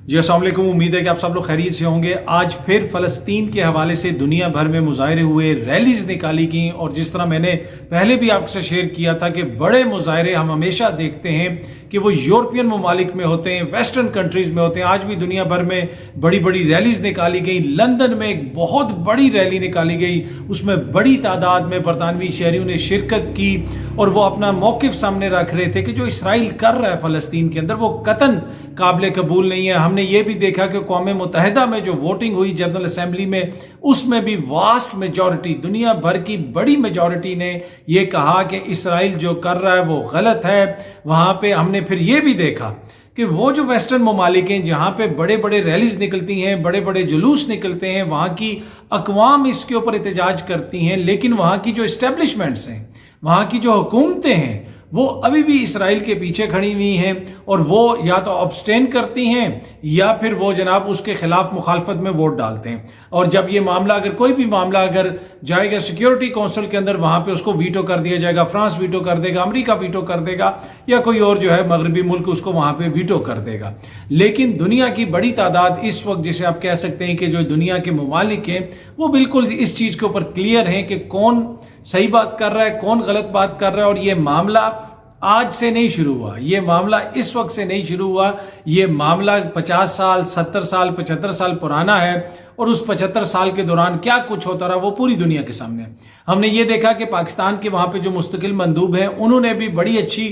جی السلام علیکم، امید ہے کہ آپ سب لوگ خیریت سے ہوں گے۔ آج پھر فلسطین کے حوالے سے دنیا بھر میں مظاہرے ہوئے، ریلیز نکالی گئیں، اور جس طرح میں نے پہلے بھی آپ سے شیئر کیا تھا کہ بڑے مظاہرے ہم ہمیشہ دیکھتے ہیں کہ وہ یورپین ممالک میں ہوتے ہیں، ویسٹرن کنٹریز میں ہوتے ہیں۔ آج بھی دنیا بھر میں بڑی بڑی ریلیز نکالی گئی۔ لندن میں ایک بہت بڑی ریلی نکالی گئی، اس میں بڑی تعداد میں برطانوی شہریوں نے شرکت کی اور وہ اپنا موقف سامنے رکھ رہے تھے کہ جو اسرائیل کر رہا ہے فلسطین کے اندر وہ قطعاً قابل قبول نہیں ہے۔ ہم نے یہ بھی دیکھا کہ اقوام متحدہ میں جو ووٹنگ ہوئی جنرل اسمبلی میں، اس میں بھی واسٹ میجورٹی، دنیا بھر کی بڑی میجورٹی نے یہ کہا کہ اسرائیل جو کر رہا ہے وہ غلط ہے۔ وہاں پہ ہم نے پھر یہ بھی دیکھا کہ وہ جو ویسٹرن ممالک ہیں جہاں پہ بڑے بڑے ریلیز نکلتی ہیں، بڑے بڑے جلوس نکلتے ہیں، وہاں کی اقوام اس کے اوپر احتجاج کرتی ہیں، لیکن وہاں کی جو اسٹیبلشمنٹس ہیں، وہاں کی جو حکومتیں ہیں، وہ ابھی بھی اسرائیل کے پیچھے کھڑی ہوئی ہیں، اور وہ یا تو ابسٹین کرتی ہیں یا پھر وہ جناب اس کے خلاف مخالفت میں ووٹ ڈالتے ہیں۔ اور جب یہ معاملہ اگر کوئی بھی معاملہ اگر جائے گا سیکیورٹی کونسل کے اندر، وہاں پہ اس کو ویٹو کر دیا جائے گا، فرانس ویٹو کر دے گا، امریکہ ویٹو کر دے گا، یا کوئی اور جو ہے مغربی ملک اس کو وہاں پہ ویٹو کر دے گا۔ لیکن دنیا کی بڑی تعداد اس وقت جسے آپ کہہ سکتے ہیں کہ جو دنیا کے ممالک ہیں وہ بالکل اس چیز کے اوپر کلیئر ہیں کہ کون صحیح بات کر رہا ہے، کون غلط بات کر رہا ہے۔ اور یہ معاملہ آج سے نہیں شروع ہوا، یہ معاملہ اس وقت سے نہیں شروع ہوا، یہ معاملہ 50 سال 70 سال 75 سال پرانا ہے، اور اس 75 سال کے دوران کیا کچھ ہوتا رہا وہ پوری دنیا کے سامنے ہے۔ ہم نے یہ دیکھا کہ پاکستان کے وہاں پہ جو مستقل مندوب ہیں انہوں نے بھی بڑی اچھی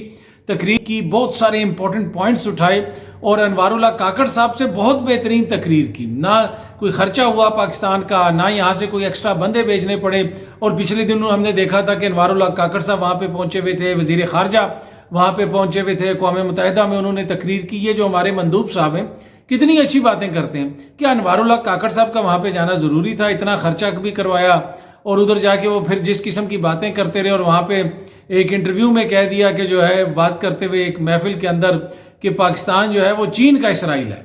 تقریر کی، بہت سارے امپورٹنٹ پوائنٹس اٹھائے، اور انوار اللہ کاکڑ صاحب سے بہت بہترین تقریر کی۔ نہ کوئی خرچہ ہوا پاکستان کا، نہ یہاں سے کوئی ایکسٹرا بندے بھیجنے پڑے۔ اور پچھلے دنوں ہم نے دیکھا تھا کہ انوار اللہ کاکڑ صاحب وہاں پہ پہنچے ہوئے تھے، وزیر خارجہ وہاں پہ پہنچے ہوئے تھے، اقوام متحدہ میں انہوں نے تقریر کی۔ یہ جو ہمارے مندوب صاحب ہیں کتنی اچھی باتیں کرتے ہیں کہ انوار اللہ کاکڑ صاحب کا وہاں پہ جانا ضروری تھا، اتنا خرچہ بھی کروایا، اور ادھر جا کے وہ پھر جس قسم کی باتیں کرتے رہے، اور وہاں پہ ایک انٹرویو میں کہہ دیا کہ جو ہے بات کرتے ہوئے ایک محفل کے اندر کہ پاکستان جو ہے وہ چین کا اسرائیل ہے۔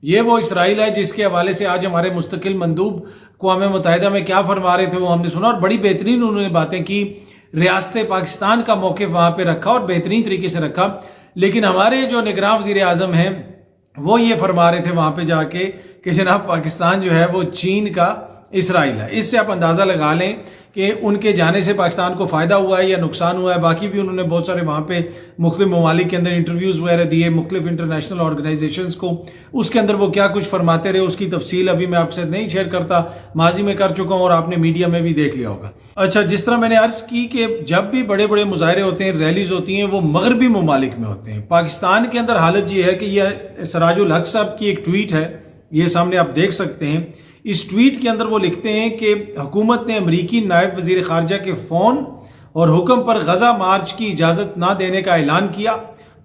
یہ وہ اسرائیل ہے جس کے حوالے سے آج ہمارے مستقل مندوب اقوام متحدہ میں کیا فرما رہے تھے وہ ہم نے سنا، اور بڑی بہترین انہوں نے باتیں کی، ریاست پاکستان کا موقف وہاں پہ رکھا اور بہترین طریقے سے رکھا۔ لیکن ہمارے جو نگراں وزیر اعظم ہیں وہ یہ فرما رہے تھے وہاں پہ جا کے کہ جناب پاکستان جو ہے وہ چین کا اسرائیل ہے۔ اس سے آپ اندازہ لگا لیں کہ ان کے جانے سے پاکستان کو فائدہ ہوا ہے یا نقصان ہوا ہے۔ باقی بھی انہوں نے بہت سارے وہاں پہ مختلف ممالک کے اندر انٹرویوز وغیرہ دیے، مختلف انٹرنیشنل آرگنائزیشنز کو، اس کے اندر وہ کیا کچھ فرماتے رہے اس کی تفصیل ابھی میں آپ سے نہیں شیئر کرتا، ماضی میں کر چکا ہوں اور آپ نے میڈیا میں بھی دیکھ لیا ہوگا۔ اچھا، جس طرح میں نے عرض کی کہ جب بھی بڑے بڑے مظاہرے ہوتے ہیں، ریلیز ہوتی ہیں، وہ مغربی ممالک میں ہوتے ہیں۔ پاکستان کے اندر حالت یہ ہے کہ یہ سراج الحق صاحب کی ایک ٹویٹ ہے، یہ سامنے آپ دیکھ سکتے ہیں۔ اس ٹویٹ کے اندر وہ لکھتے ہیں کہ حکومت نے امریکی نائب وزیر خارجہ کے فون اور حکم پر غزہ مارچ کی اجازت نہ دینے کا اعلان کیا۔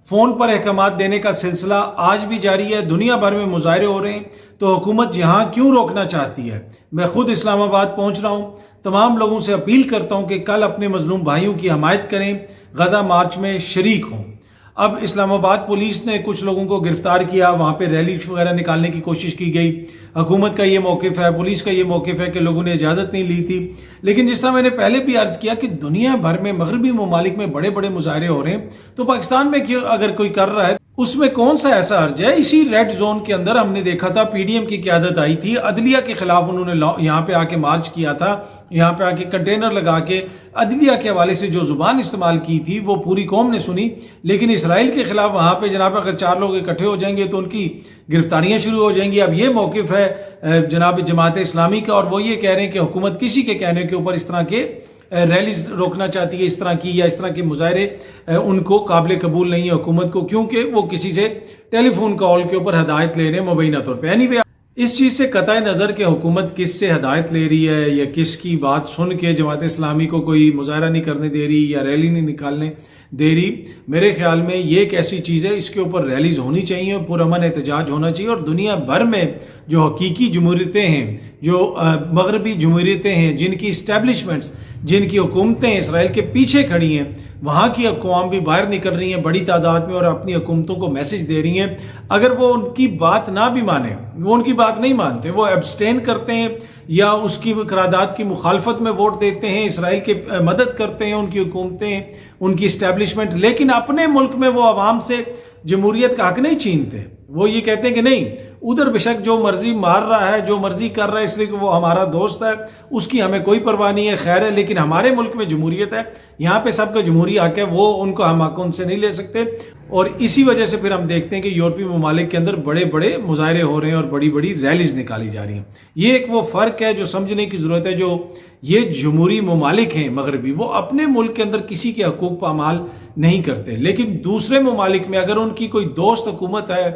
فون پر احکامات دینے کا سلسلہ آج بھی جاری ہے۔ دنیا بھر میں مظاہرے ہو رہے ہیں تو حکومت یہاں کیوں روکنا چاہتی ہے؟ میں خود اسلام آباد پہنچ رہا ہوں، تمام لوگوں سے اپیل کرتا ہوں کہ کل اپنے مظلوم بھائیوں کی حمایت کریں، غزہ مارچ میں شریک ہوں۔ اب اسلام آباد پولیس نے کچھ لوگوں کو گرفتار کیا، وہاں پہ ریلی وغیرہ نکالنے کی کوشش کی گئی۔ حکومت کا یہ موقف ہے، پولیس کا یہ موقف ہے کہ لوگوں نے اجازت نہیں لی تھی۔ لیکن جس طرح میں نے پہلے بھی عرض کیا کہ دنیا بھر میں مغربی ممالک میں بڑے بڑے مظاہرے ہو رہے ہیں، تو پاکستان میں اگر کوئی کر رہا ہے اس میں کون سا ایسا حرج ہے؟ اسی ریڈ زون کے اندر ہم نے دیکھا تھا پی ڈی ایم کی قیادت آئی تھی، عدلیہ کے خلاف انہوں نے یہاں پہ آ کے مارچ کیا تھا، یہاں پہ آ کے کنٹینر لگا کے عدلیہ کے حوالے سے جو زبان استعمال کی تھی وہ پوری قوم نے سنی۔ لیکن اسرائیل کے خلاف وہاں پہ جناب اگر 4 لوگ اکٹھے ہو جائیں گے تو ان کی گرفتاریاں شروع ہو جائیں گی۔ اب یہ موقف ہے جناب جماعت اسلامی کا، اور وہ یہ کہہ رہے ہیں کہ حکومت کسی کے کہنے کے اوپر اس طرح کے ریلیز روکنا چاہتی ہے، اس طرح کی یا اس طرح کے مظاہرے ان کو قابل قبول نہیں ہے حکومت کو، کیونکہ وہ کسی سے ٹیلی فون کال کے اوپر ہدایت لے رہے ہیں مبینہ طور پہ۔ اینی وے، اس چیز سے قطع نظر کہ حکومت کس سے ہدایت لے رہی ہے یا کس کی بات سن کے جماعت اسلامی کو کوئی مظاہرہ نہیں کرنے دے رہی یا ریلی نہیں نکالنے دے رہی، میرے خیال میں یہ ایک ایسی چیز ہے اس کے اوپر ریلیز ہونی چاہیے، پرامن احتجاج ہونا چاہیے، اور دنیا بھر میں جو حقیقی جمہوریتیں ہیں، جو مغربی جمہوریتیں ہیں، جن کی اسٹیبلشمنٹس، جن کی حکومتیں اسرائیل کے پیچھے کھڑی ہیں، وہاں کی اقوام بھی باہر نکل رہی ہیں بڑی تعداد میں اور اپنی حکومتوں کو میسج دے رہی ہیں۔ اگر وہ ان کی بات نہ بھی مانیں، وہ ان کی بات نہیں مانتے، وہ ایبسٹین کرتے ہیں یا اس کی قرارداد کی مخالفت میں ووٹ دیتے ہیں، اسرائیل کی مدد کرتے ہیں ان کی حکومتیں، ان کی اسٹیبلشمنٹ، لیکن اپنے ملک میں وہ عوام سے جمہوریت کا حق نہیں چھینتے، وہ یہ کہتے ہیں کہ نہیں ادھر بے شک جو مرضی مار رہا ہے جو مرضی کر رہا ہے اس لیے کہ وہ ہمارا دوست ہے اس کی ہمیں کوئی پرواہ نہیں ہے، خیر ہے، لیکن ہمارے ملک میں جمہوریت ہے، یہاں پہ سب کا جمہوری حق ہے، وہ ان کو ہم حق ان سے نہیں لے سکتے۔ اور اسی وجہ سے پھر ہم دیکھتے ہیں کہ یورپی ممالک کے اندر بڑے بڑے مظاہرے ہو رہے ہیں اور بڑی بڑی ریلیز نکالی جا رہی ہیں۔ یہ ایک وہ فرق ہے جو سمجھنے کی ضرورت ہے، جو یہ جمہوری ممالک ہیں مغربی، وہ اپنے ملک کے اندر کسی کے حقوق پامال نہیں کرتے، لیکن دوسرے ممالک میں اگر ان کی کوئی دوست حکومت ہے،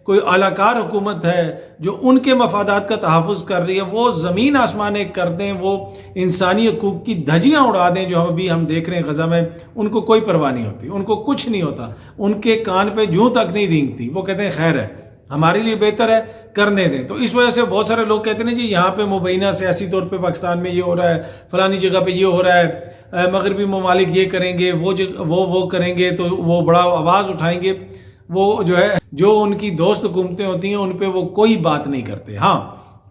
کوئی اعلی کار حکومت ہے جو ان کے مفادات کا تحفظ کر رہی ہے، وہ زمین آسمان ایک کر دیں، وہ انسانی حقوق کی دھجیاں اڑا دیں، جو ہم دیکھ رہے ہیں غزہ میں، ان کو کوئی پرواہ نہیں ہوتی، ان کو کچھ نہیں ہوتا، ان کے کان پہ جوں تک نہیں رینگتی، وہ کہتے ہیں خیر ہے ہمارے لیے بہتر ہے کرنے دیں۔ تو اس وجہ سے بہت سارے لوگ کہتے ہیں جی یہاں پہ مبینہ سیاسی طور پہ پاکستان میں یہ ہو رہا ہے، فلانی جگہ پہ یہ ہو رہا ہے، مغربی ممالک یہ کریں گے، وہ کریں گے، تو وہ بڑا آواز اٹھائیں گے، وہ جو ہے جو ان کی دوست حکومتیں ہوتی ہیں ان پہ وہ کوئی بات نہیں کرتے۔ ہاں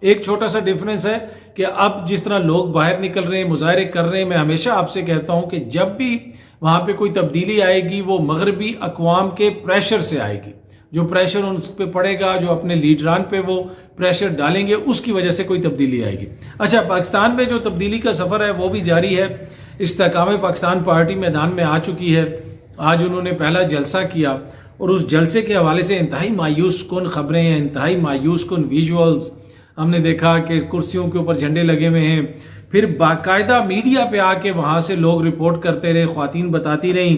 ایک چھوٹا سا ڈیفرنس ہے کہ اب جس طرح لوگ باہر نکل رہے ہیں، مظاہرے کر رہے ہیں، میں ہمیشہ آپ سے کہتا ہوں کہ جب بھی وہاں پہ کوئی تبدیلی آئے گی وہ مغربی اقوام کے پریشر سے آئے گی، جو پریشر ان پہ پڑے گا، جو اپنے لیڈران پہ وہ پریشر ڈالیں گے، اس کی وجہ سے کوئی تبدیلی آئے گی۔ اچھا، پاکستان میں جو تبدیلی کا سفر ہے وہ بھی جاری ہے۔ استحکام پاکستان پارٹی میدان میں آ چکی ہے، آج انہوں نے پہلا جلسہ کیا اور اس جلسے کے حوالے سے انتہائی مایوس کن خبریں ہیں، انتہائی مایوس کن ویژولز ہم نے دیکھا کہ کرسیوں کے اوپر جھنڈے لگے ہوئے ہیں، پھر باقاعدہ میڈیا پہ آ کے وہاں سے لوگ رپورٹ کرتے رہے، خواتین بتاتی رہیں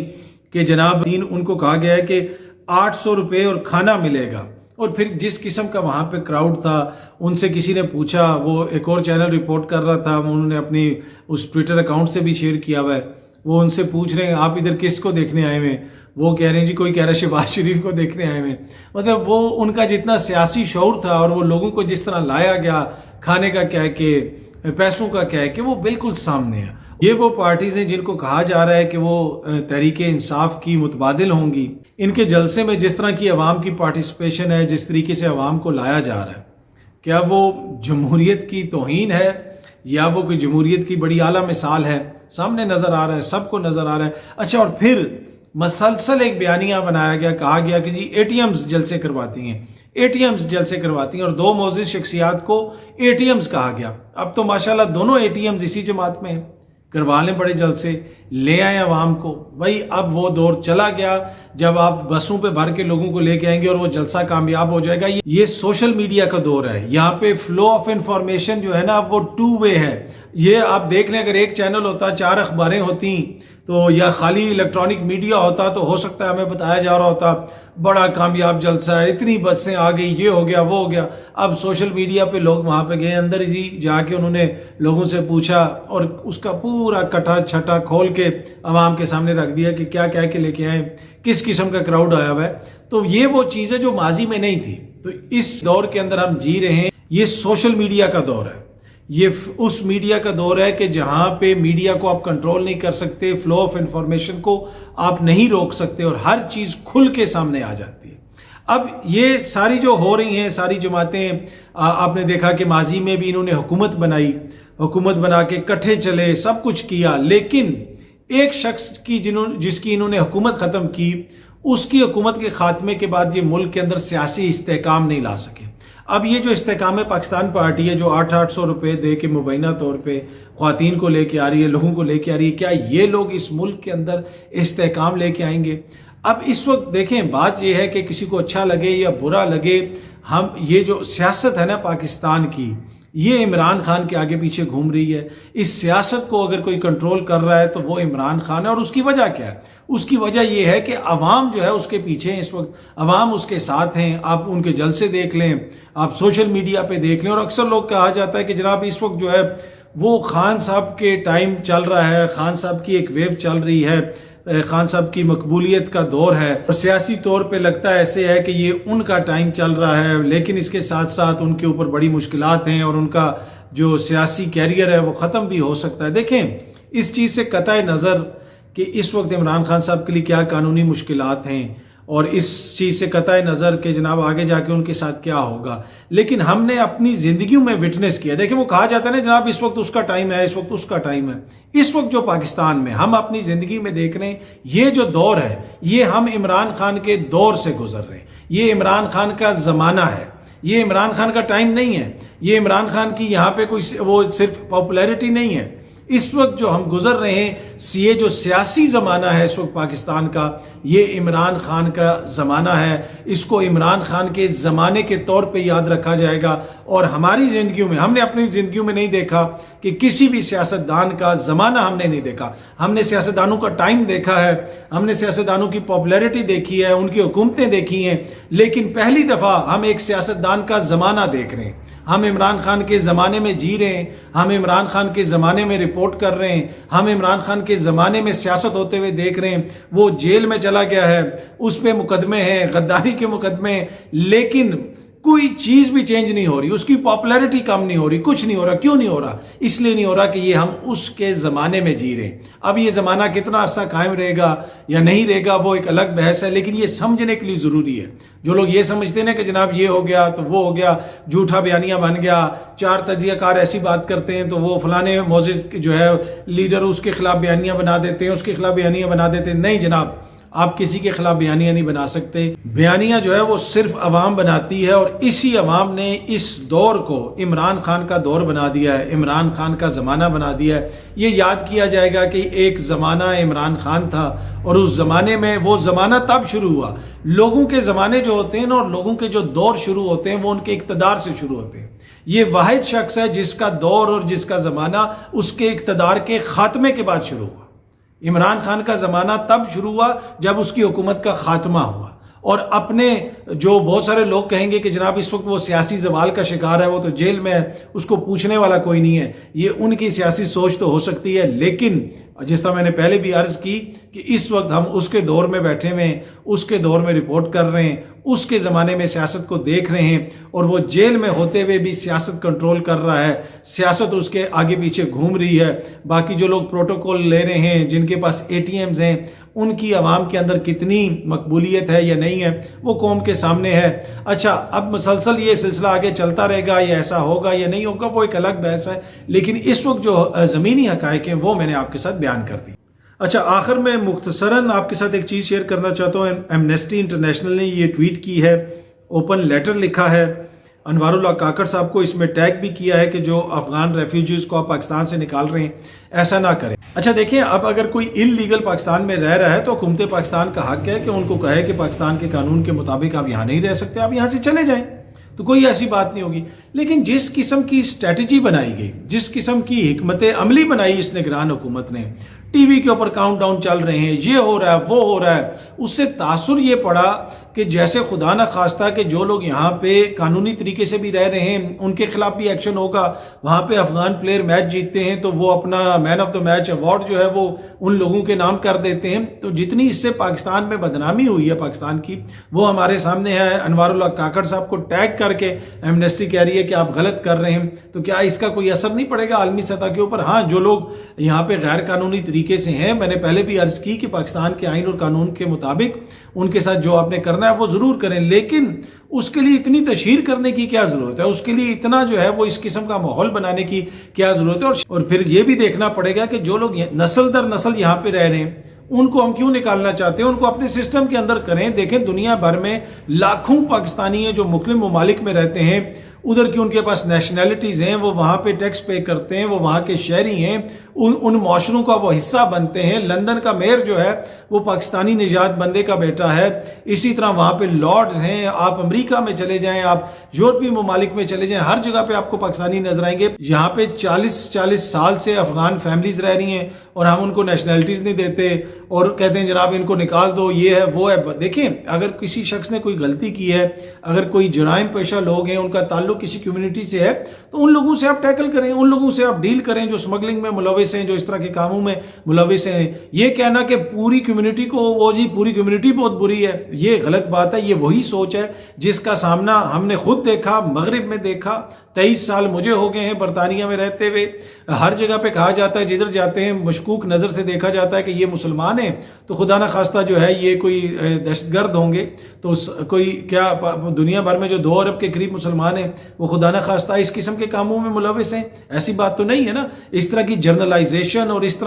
کہ جناب ان کو کہا گیا ہے کہ 800 روپے اور کھانا ملے گا۔ اور پھر جس قسم کا وہاں پہ کراؤڈ تھا، ان سے کسی نے پوچھا، وہ ایک اور چینل رپورٹ کر رہا تھا، انہوں نے اپنی اس ٹویٹر اکاؤنٹ سے بھی شیئر کیا ہوا ہے، وہ ان سے پوچھ رہے ہیں آپ ادھر کس کو دیکھنے آئے ہوئے ہیں؟ وہ کہہ رہے ہیں جی کوئی کہہ رہا ہے شہباز شریف کو دیکھنے آئے ہوئے ہیں۔ مطلب وہ ان کا جتنا سیاسی شعور تھا اور وہ لوگوں کو جس طرح لایا گیا، کھانے کا کیا ہے کہ پیسوں کا کیا ہے کہ وہ بالکل سامنے ہے۔ یہ وہ پارٹیز ہیں جن کو کہا جا رہا ہے کہ وہ تحریک انصاف کی متبادل ہوں گی۔ ان کے جلسے میں جس طرح کی عوام کی پارٹیسپیشن ہے، جس طریقے سے عوام کو لایا جا رہا ہے، کیا وہ جمہوریت کی توہین ہے یا وہ کوئی جمہوریت کی بڑی اعلیٰ مثال ہے؟ سامنے نظر آ رہا ہے، سب کو نظر آ رہا ہے۔ اچھا، اور پھر مسلسل ایک بیانیہ بنایا گیا، کہا گیا کہ جی اے ٹی ایمز جلسے کرواتی ہیں، اے ٹی ایمز جلسے کرواتی ہیں، اور دو معزز شخصیات کو اے ٹی ایمز کہا گیا۔ اب تو ماشاءاللہ دونوں اے ٹی ایمز اسی جماعت میں ہیں، کروا لیں بڑے جلسے، لے آئیں عوام کو۔ بھائی اب وہ دور چلا گیا جب آپ بسوں پہ بھر کے لوگوں کو لے کے آئیں گے اور وہ جلسہ کامیاب ہو جائے گا۔ یہ سوشل میڈیا کا دور ہے، یہاں پہ فلو آف انفارمیشن جو ہے نا وہ 2 وے ہے۔ یہ آپ دیکھ لیں، اگر ایک چینل ہوتا، 4 اخباریں ہوتی تو یا خالی الیکٹرانک میڈیا ہوتا تو ہو سکتا ہے ہمیں بتایا جا رہا ہوتا بڑا کامیاب جلسہ ہے، اتنی بسیں آ گئی، یہ ہو گیا وہ ہو گیا۔ اب سوشل میڈیا پہ لوگ وہاں پہ گئے، اندر جی جا کے انہوں نے لوگوں سے پوچھا اور اس کا پورا کٹا چھٹا کھول کے عوام کے سامنے رکھ دیا کہ کیا کہہ کے لے کے آئیں، کس قسم کا کراؤڈ آیا ہوا ہے۔ تو یہ وہ چیزیں جو ماضی میں نہیں تھی، تو اس دور کے اندر ہم جی رہے ہیں۔ یہ سوشل میڈیا کا دور ہے، یہ اس میڈیا کا دور ہے کہ جہاں پہ میڈیا کو آپ کنٹرول نہیں کر سکتے، فلو آف انفارمیشن کو آپ نہیں روک سکتے اور ہر چیز کھل کے سامنے آ جاتی ہے۔ اب یہ ساری جو ہو رہی ہیں ساری جماعتیں، آپ نے دیکھا کہ ماضی میں بھی انہوں نے حکومت بنائی، حکومت بنا کے کٹھے چلے، سب کچھ کیا، لیکن ایک شخص کی جس کی انہوں نے حکومت ختم کی، اس کی حکومت کے خاتمے کے بعد یہ ملک کے اندر سیاسی استحکام نہیں لا سکے۔ اب یہ جو استحکام پاکستان پارٹی ہے جو 800 روپے دے کے مبینہ طور پہ خواتین کو لے کے آ رہی ہے، لوگوں کو لے کے آ رہی ہے، کیا یہ لوگ اس ملک کے اندر استحکام لے کے آئیں گے؟ اب اس وقت دیکھیں، بات یہ ہے کہ کسی کو اچھا لگے یا برا لگے، ہم یہ جو سیاست ہے نا پاکستان کی، یہ عمران خان کے آگے پیچھے گھوم رہی ہے۔ اس سیاست کو اگر کوئی کنٹرول کر رہا ہے تو وہ عمران خان ہے، اور اس کی وجہ کیا ہے؟ اس کی وجہ یہ ہے کہ عوام جو ہے اس کے پیچھے ہیں، اس وقت عوام اس کے ساتھ ہیں۔ آپ ان کے جلسے دیکھ لیں، آپ سوشل میڈیا پہ دیکھ لیں، اور اکثر لوگ کہا جاتا ہے کہ جناب اس وقت جو ہے وہ خان صاحب کے ٹائم چل رہا ہے، خان صاحب کی ایک ویو چل رہی ہے، خان صاحب کی مقبولیت کا دور ہے، اور سیاسی طور پہ لگتا ہے ایسے ہے کہ یہ ان کا ٹائم چل رہا ہے، لیکن اس کے ساتھ ساتھ ان کے اوپر بڑی مشکلات ہیں اور ان کا جو سیاسی کیریئر ہے وہ ختم بھی ہو سکتا ہے۔ دیکھیں، اس چیز سے قطع نظر کہ اس وقت عمران خان صاحب کے لیے کیا قانونی مشکلات ہیں، اور اس چیز سے قطع نظر کہ جناب آگے جا کے ان کے ساتھ کیا ہوگا، لیکن ہم نے اپنی زندگیوں میں وٹنس کیا۔ دیکھیں، وہ کہا جاتا ہے نا جناب اس وقت اس کا ٹائم ہے، اس وقت اس کا ٹائم ہے۔ اس وقت جو پاکستان میں ہم اپنی زندگی میں دیکھ رہے ہیں، یہ جو دور ہے، یہ ہم عمران خان کے دور سے گزر رہے ہیں۔ یہ عمران خان کا زمانہ ہے، یہ عمران خان کا ٹائم نہیں ہے، یہ عمران خان کی یہاں پہ کوئی وہ صرف پاپولیرٹی نہیں ہے۔ اس وقت جو ہم گزر رہے ہیں، یہ جو سیاسی زمانہ ہے اس وقت پاکستان کا، یہ عمران خان کا زمانہ ہے۔ اس کو عمران خان کے زمانے کے طور پہ یاد رکھا جائے گا، اور ہماری زندگیوں میں، ہم نے اپنی زندگیوں میں نہیں دیکھا کہ کسی بھی سیاستدان کا زمانہ ہم نے نہیں دیکھا۔ ہم نے سیاستدانوں کا ٹائم دیکھا ہے، ہم نے سیاستدانوں کی پاپولیرٹی دیکھی ہے، ان کی حکومتیں دیکھی ہیں، لیکن پہلی دفعہ ہم ایک سیاستدان کا زمانہ دیکھ رہے ہیں۔ ہم عمران خان کے زمانے میں جی رہے ہیں، ہم عمران خان کے زمانے میں رپورٹ کر رہے ہیں، ہم عمران خان کے زمانے میں سیاست ہوتے ہوئے دیکھ رہے ہیں۔ وہ جیل میں چلا گیا ہے، اس پہ مقدمے ہیں، غداری کے مقدمے ہیں، لیکن کوئی چیز بھی چینج نہیں ہو رہی، اس کی پاپولیرٹی کم نہیں ہو رہی، کچھ نہیں ہو رہا۔ کیوں نہیں ہو رہا؟ اس لیے نہیں ہو رہا کہ یہ ہم اس کے زمانے میں جی رہے ہیں۔ اب یہ زمانہ کتنا عرصہ قائم رہے گا یا نہیں رہے گا وہ ایک الگ بحث ہے، لیکن یہ سمجھنے کے لیے ضروری ہے۔ جو لوگ یہ سمجھتے ہیں کہ جناب یہ ہو گیا تو وہ ہو گیا، جھوٹا بیانیہ بن گیا، چار تجزیہ کار ایسی بات کرتے ہیں تو وہ فلانے معزز جو ہے لیڈر اس کے خلاف بیانیہ بنا دیتے ہیں، اس کے خلاف بیانیہ بنا دیتے ہیں۔ نہیں جناب، آپ کسی کے خلاف بیانیہ نہیں بنا سکتے۔ بیانیہ جو ہے وہ صرف عوام بناتی ہے، اور اسی عوام نے اس دور کو عمران خان کا دور بنا دیا ہے، عمران خان کا زمانہ بنا دیا ہے۔ یہ یاد کیا جائے گا کہ ایک زمانہ عمران خان تھا، اور اس زمانے میں وہ زمانہ تب شروع ہوا۔ لوگوں کے زمانے جو ہوتے ہیں اور لوگوں کے جو دور شروع ہوتے ہیں وہ ان کے اقتدار سے شروع ہوتے ہیں۔ یہ واحد شخص ہے جس کا دور اور جس کا زمانہ اس کے اقتدار کے خاتمے کے بعد شروع ہوا۔ عمران خان کا زمانہ تب شروع ہوا جب اس کی حکومت کا خاتمہ ہوا، اور اپنے جو بہت سارے لوگ کہیں گے کہ جناب اس وقت وہ سیاسی زوال کا شکار ہے، وہ تو جیل میں ہے، اس کو پوچھنے والا کوئی نہیں ہے۔ یہ ان کی سیاسی سوچ تو ہو سکتی ہے، لیکن جس طرح میں نے پہلے بھی عرض کی کہ اس وقت ہم اس کے دور میں بیٹھے ہوئے ہیں، اس کے دور میں رپورٹ کر رہے ہیں، اس کے زمانے میں سیاست کو دیکھ رہے ہیں، اور وہ جیل میں ہوتے ہوئے بھی سیاست کنٹرول کر رہا ہے، سیاست اس کے آگے پیچھے گھوم رہی ہے۔ باقی جو لوگ پروٹوکول لے رہے ہیں، جن کے پاس اے ٹی ایمز ہیں، ان کی عوام کے اندر کتنی مقبولیت ہے یا نہیں ہے وہ قوم کے سامنے ہے۔ اچھا، اب مسلسل یہ سلسلہ آگے چلتا رہے گا یا ایسا ہوگا یا نہیں ہوگا وہ ایک الگ بحث ہے، لیکن اس وقت جو زمینی حقائق ہیں وہ میں نے آپ کے ساتھ بیان کر دی۔ اچھا، آخر میں مختصراً آپ کے ساتھ ایک چیز شیئر کرنا چاہتا ہوں۔ ایمنسٹی انٹرنیشنل نے یہ ٹویٹ کی ہے، اوپن لیٹر لکھا ہے، انوار اللہ کاکڑ صاحب کو اس میں ٹیگ بھی کیا ہے کہ جو افغان ریفیوجیز کو آپ پاکستان سے نکال رہے ہیں ایسا نہ کریں۔ اچھا دیکھیں، اب اگر کوئی انلیگل پاکستان میں رہ رہا ہے تو حکومت پاکستان کا حق ہے کہ ان کو کہے کہ پاکستان کے قانون کے مطابق آپ یہاں نہیں رہ سکتے، آپ یہاں سے چلے جائیں، تو کوئی ایسی بات نہیں ہوگی۔ لیکن جس قسم کی اسٹریٹجی بنائی گئی، جس قسم کی حکمت عملی بنائی اس نگران حکومت نے، ٹی وی کے اوپر کاؤنٹ ڈاؤن چل رہے ہیں، یہ ہو رہا ہے وہ ہو رہا ہے، اس سے تاثر یہ پڑا کہ جیسے خدا نہ خواستہ کہ جو لوگ یہاں پہ قانونی طریقے سے بھی رہ رہے ہیں ان کے خلاف بھی ایکشن ہوگا۔ وہاں پہ افغان پلیئر میچ جیتتے ہیں تو وہ اپنا مین آف دا میچ ایوارڈ جو ہے وہ ان لوگوں کے نام کر دیتے ہیں۔ تو جتنی اس سے پاکستان میں بدنامی ہوئی ہے پاکستان کی، وہ ہمارے سامنے ہے۔ انوار اللہ کاکڑ صاحب کو ٹیگ کر کے ایمنسٹی کہہ رہی ہے کہ آپ غلط کر رہے ہیں، تو کیا اس کا کوئی اثر نہیں پڑے گا عالمی سطح کے اوپر؟ ہاں، جو لوگ یہاں پہ غیر قانونی طریقے سے ہیں، میں نے پہلے بھی عرض کی کہ پاکستان کے آئین اور قانون کے مطابق ان کے ساتھ جو آپ نے کرنا ہے وہ ضرور کریں، لیکن اس کے لیے اتنی تشہیر کرنے کی کیا ضرورت ہے؟ اس کے لیے اتنا جو ہے وہ اس قسم کا ماحول بنانے کی کیا ضرورت ہے؟ اور پھر یہ بھی دیکھنا پڑے گا کہ جو لوگ نسل در نسل یہاں پہ رہ رہے ہیں ان کو ہم کیوں نکالنا چاہتے ہیں؟ ان کو اپنے سسٹم کے اندر کریں۔ دیکھیں، دنیا بھر میں لاکھوں پاکستانی ہیں جو مختلف ممالک میں رہتے ہیں، ادھر کی ان کے پاس نیشنلٹیز ہیں، وہ وہاں پہ ٹیکس پے کرتے ہیں، وہ وہاں کے شہری ہیں، ان معاشروں کا وہ حصہ بنتے ہیں۔ لندن کا میئر جو ہے وہ پاکستانی نژاد بندے کا بیٹا ہے، اسی طرح وہاں پہ لارڈز ہیں۔ آپ امریکہ میں چلے جائیں، آپ یورپی ممالک میں چلے جائیں، ہر جگہ پہ آپ کو پاکستانی نظر آئیں گے۔ یہاں پہ 40 سال سے افغان فیملیز رہ رہی ہیں اور ہم ان کو نیشنلٹیز نہیں دیتے اور کہتے ہیں جناب ان کو نکال دو، یہ ہے وہ ہے۔ دیکھیں، اگر کسی شخص نے کوئی غلطی کی ہے، اگر کوئی جرائم پیشہ لوگ ہیں، ان کا تعلق کسی کمیونٹی سے ہے، تو ان لوگوں سے آپ ٹیکل کریں، ان لوگوں سے آپ ڈیل کریں جو اسمگلنگ میں ملوث ہیں، جو اس طرح کے کاموں میں ملوث ہیں۔ یہ کہنا کہ پوری کمیونٹی کو وہ جی پوری کمیونٹی بہت بری ہے، یہ غلط بات ہے۔ یہ وہی سوچ ہے جس کا سامنا ہم نے خود دیکھا، مغرب میں دیکھا۔ 23 سال مجھے ہو گئے ہیں برطانیہ میں رہتے ہوئے، ہر جگہ پہ کہا جاتا ہے جدھر جاتے ہیں مشکوک نظر سے دیکھا جاتا ہے کہ یہ مسلمان ہیں تو خدا نہ خواستہ جو ہے یہ کوئی دہشت گرد ہوں گے۔ تو کوئی کیا دنیا بھر میں جو 2 ارب کے قریب مسلمان ہیں وہ خدا نہ خواستہ اس قسم کے کاموں میں ملوث ہیں؟ ایسی بات تو نہیں ہے نا. اس طرح کی جرنلائزیشن اور اس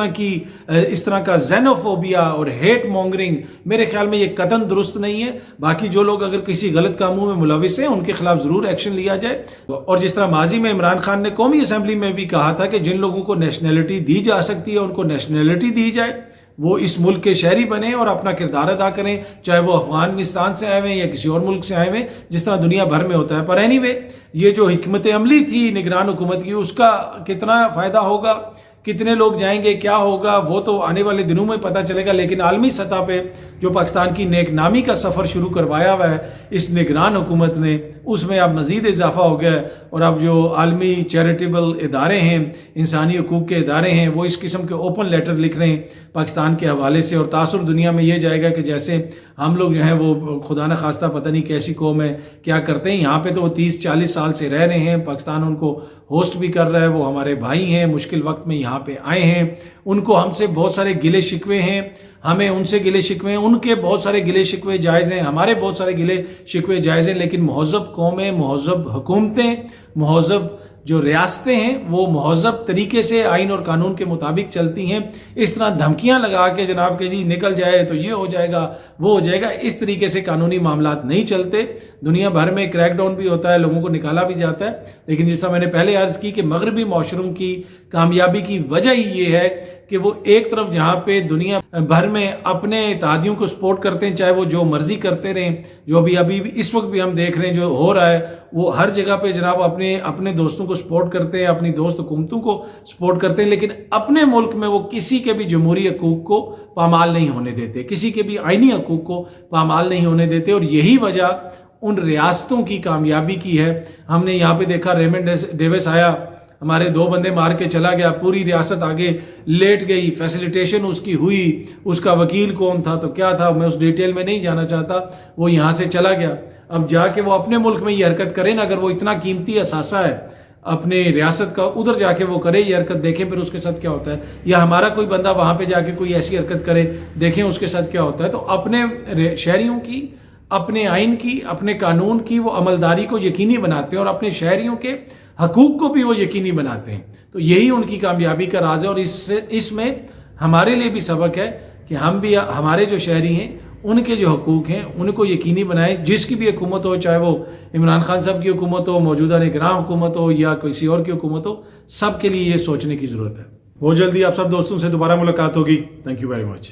طرح کا زینوفوبیا اور ہیٹ مونگرنگ میرے خیال میں یہ قطعاً درست نہیں ہے. باقی جو لوگ اگر کسی غلط کاموں میں ملوث ہیں ان کے خلاف ضرور ایکشن لیا جائے. اور جس طرح ماضی میں عمران خان نے قومی اسمبلی میں بھی کہا تھا کہ جن لوگوں کو نیشنلٹی دی جا سکتی ہے ان کو نیشنلٹی دی جائے، وہ اس ملک کے شہری بنیں اور اپنا کردار ادا کریں، چاہے وہ افغانستان سے آئے ہوئے یا کسی اور ملک سے آئے ہوئے، جس طرح دنیا بھر میں ہوتا ہے. پر اینی وے یہ جو حکمت عملی تھی نگران حکومت کی، اس کا کتنا فائدہ ہوگا، کتنے لوگ جائیں گے، کیا ہوگا، وہ تو آنے والے دنوں میں پتہ چلے گا. لیکن عالمی سطح پہ جو پاکستان کی نیک نامی کا سفر شروع کروایا ہوا ہے اس نگران حکومت نے، اس میں اب مزید اضافہ ہو گیا ہے. اور اب جو عالمی چیریٹیبل ادارے ہیں، انسانی حقوق کے ادارے ہیں، وہ اس قسم کے اوپن لیٹر لکھ رہے ہیں پاکستان کے حوالے سے. اور تاثر دنیا میں یہ جائے گا کہ جیسے ہم لوگ جو ہیں وہ خدا نہ خواستہ پتہ نہیں کیسی قوم ہے، کیا کرتے ہیں. یہاں پہ تو وہ 30-40 سال سے رہ رہے ہیں، پاکستان ان کو ہوسٹ بھی کر رہا ہے، وہ ہمارے بھائی ہیں، مشکل وقت میں یہاں پہ آئے ہیں. ان کو ہم سے بہت سارے گلے شکوے ہیں، ہمیں ان سے گلے شکوے ہیں، ان کے بہت سارے گلے شکوے جائز ہیں، ہمارے بہت سارے گلے شکوے جائز ہیں. لیکن مہذب قومیں، مہذب حکومتیں، مہذب جو ریاستیں ہیں وہ مہذب طریقے سے آئین اور قانون کے مطابق چلتی ہیں. اس طرح دھمکیاں لگا کے جناب کہ جی نکل جائے تو یہ ہو جائے گا، وہ ہو جائے گا، اس طریقے سے قانونی معاملات نہیں چلتے. دنیا بھر میں کریک ڈاؤن بھی ہوتا ہے، لوگوں کو نکالا بھی جاتا ہے. لیکن جس طرح میں نے پہلے عرض کی کہ مغربی معاشروں کی کامیابی کی وجہ ہی یہ ہے کہ وہ ایک طرف جہاں پہ دنیا بھر میں اپنے اتحادیوں کو سپورٹ کرتے ہیں، چاہے وہ جو مرضی کرتے رہیں، جو ابھی اس وقت بھی ہم دیکھ رہے ہیں جو ہو رہا ہے، وہ ہر جگہ پہ جناب اپنے دوستوں کو سپورٹ کرتے ہیں، اپنی دوست حکومتوں کو سپورٹ کرتے ہیں. لیکن اپنے ملک میں وہ کسی کے بھی جمہوری حقوق کو پامال نہیں ہونے دیتے، کسی کے بھی آئینی حقوق کو پامال نہیں ہونے دیتے. اور یہی وجہ ان ریاستوں کی کامیابی کی ہے. ہم نے یہاں پہ دیکھا ریمنڈ ڈیوس آیا، ہمارے 2 بندے مار کے چلا گیا، پوری ریاست آگے لیٹ گئی، فیسیلیٹیشن اس کی ہوئی، اس کا وکیل کون تھا تو کیا تھا، میں اس ڈیٹیل میں نہیں جانا چاہتا، وہ یہاں سے چلا گیا. اب جا کے وہ اپنے ملک میں یہ حرکت کرے نا، اگر وہ اتنا قیمتی اثاثہ ہے اپنے ریاست کا، ادھر جا کے وہ کرے یہ حرکت، دیکھیں پھر اس کے ساتھ کیا ہوتا ہے. یا ہمارا کوئی بندہ وہاں پہ جا کے کوئی ایسی حرکت کرے، دیکھیں اس کے ساتھ کیا ہوتا ہے. تو اپنے شہریوں کی، اپنے آئین کی، اپنے قانون کی وہ عملداری کو یقینی بناتے ہیں اور اپنے شہریوں کے حقوق کو بھی وہ یقینی بناتے ہیں. تو یہی ان کی کامیابی کا راز ہے. اور اس میں ہمارے لیے بھی سبق ہے کہ ہم بھی ہمارے جو شہری ہیں ان کے جو حقوق ہیں ان کو یقینی بنائیں. جس کی بھی حکومت ہو، چاہے وہ عمران خان صاحب کی حکومت ہو، موجودہ نگراں حکومت ہو یا کسی اور کی حکومت ہو، سب کے لیے یہ سوچنے کی ضرورت ہے. بہت جلدی آپ سب دوستوں سے دوبارہ ملاقات ہوگی. Thank you very much.